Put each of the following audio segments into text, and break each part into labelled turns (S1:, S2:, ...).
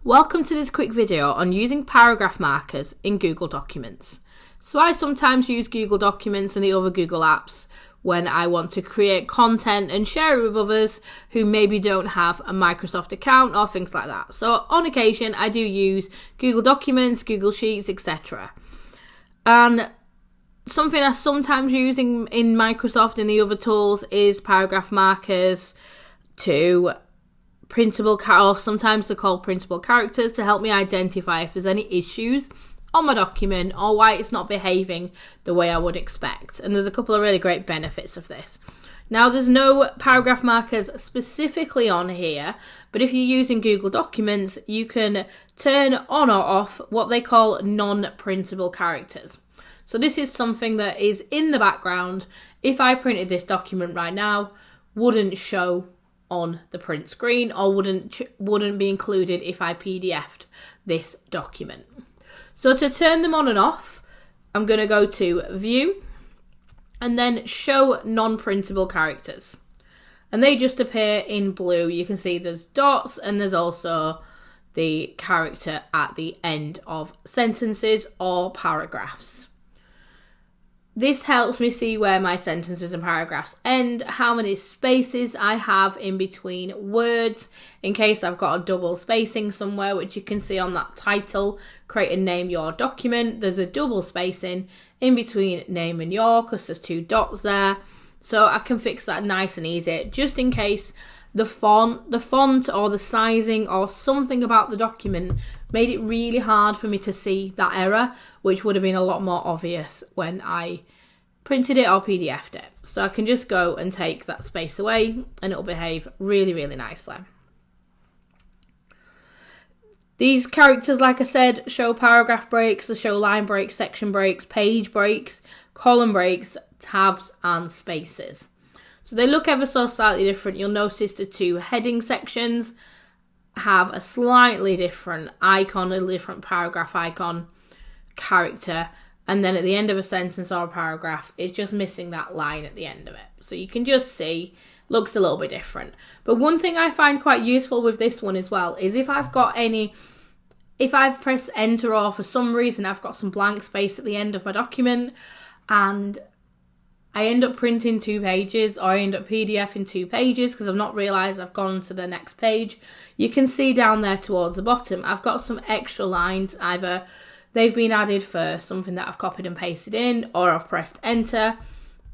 S1: Welcome to this quick video on using paragraph markers in Google Documents. So I sometimes use Google Documents and the other Google apps when I want to create content and share it with others who maybe don't have a Microsoft account or things like that. So on occasion I do use Google Documents, Google Sheets, etc. And something I sometimes use in Microsoft and the other tools is paragraph markers to printable, or sometimes they're called printable characters, to help me identify if there's any issues on my document or why it's not behaving the way I would expect. And there's a couple of really great benefits of this. Now, there's no paragraph markers specifically on here, but if you're using Google Documents, you can turn on or off what they call non-printable characters. So this is something that is in the background. If I printed this document right now, wouldn't show on the print screen or wouldn't be included if I PDF'd this document. So to turn them on and off, I'm going to go to View and then Show Non-Printable Characters. And they just appear in blue. You can see there's dots and there's also the character at the end of sentences or paragraphs. This helps me see where my sentences and paragraphs end, how many spaces I have in between words, in case I've got a double spacing somewhere, which you can see on that title, Create and Name Your Document. There's a double spacing in between name and your, because there's two dots there. So I can fix that nice and easy, just in case the font or the sizing or something about the document made it really hard for me to see that error, which would have been a lot more obvious when I printed it or PDF'd it. So I can just go and take that space away and it'll behave really, really nicely. These characters, like I said, show paragraph breaks, they show line breaks, section breaks, page breaks, column breaks, tabs and spaces. So they look ever so slightly different. You'll notice the two heading sections have a slightly different icon, a different paragraph icon character, and then at the end of a sentence or a paragraph, it's just missing that line at the end of it. So you can just see, looks a little bit different. But one thing I find quite useful with this one as well is if I've pressed enter or for some reason I've got some blank space at the end of my document and I end up printing 2 pages or I end up PDFing 2 pages because I've not realised I've gone to the next page. You can see down there towards the bottom, I've got some extra lines. Either they've been added for something that I've copied and pasted in, or I've pressed enter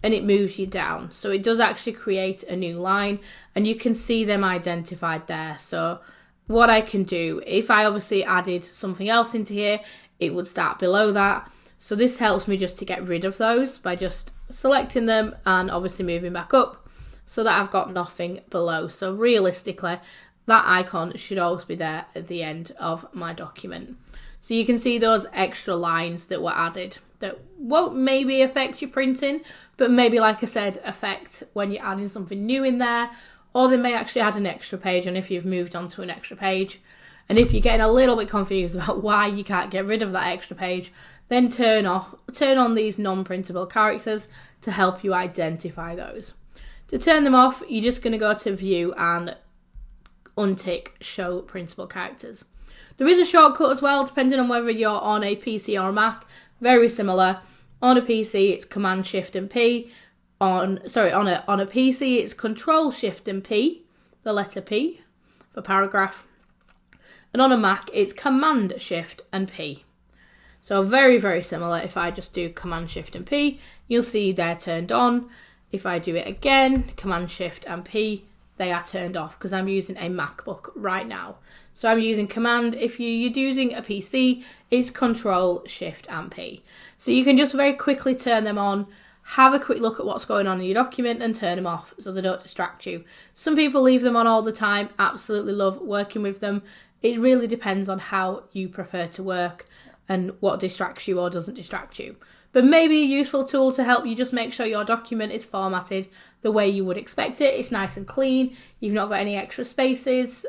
S1: and it moves you down. So it does actually create a new line and you can see them identified there. So what I can do, if I obviously added something else into here, it would start below that. So this helps me just to get rid of those by just selecting them and obviously moving back up so that I've got nothing below. So realistically, that icon should always be there at the end of my document. So you can see those extra lines that were added that won't maybe affect your printing, but maybe, like I said, affect when you're adding something new in there, or they may actually add an extra page on if you've moved on to an extra page. And if you're getting a little bit confused about why you can't get rid of that extra page, then turn on these non-printable characters to help you identify those. To turn them off, you're just going to go to View and untick Show Printable Characters. There is a shortcut as well, depending on whether you're on a PC or a Mac. Very similar. On a PC, it's Command Shift and P. On a PC, it's Control Shift and P, the letter P for paragraph. And on a Mac, it's Command Shift and P. So very, very similar. If I just do Command Shift and P, you'll see they're turned on. If I do it again, Command Shift and P, they are turned off because I'm using a MacBook right now. So I'm using Command. If you're using a PC, it's Control Shift and P. So you can just very quickly turn them on, have a quick look at what's going on in your document and turn them off so they don't distract you. Some people leave them on all the time, absolutely love working with them. It really depends on how you prefer to work and what distracts you or doesn't distract you. But maybe a useful tool to help you just make sure your document is formatted the way you would expect it. It's nice and clean. You've not got any extra spaces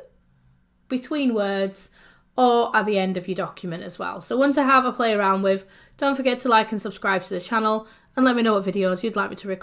S1: between words or at the end of your document as well. So one to have a play around with. Don't forget to like and subscribe to the channel and let me know what videos you'd like me to record.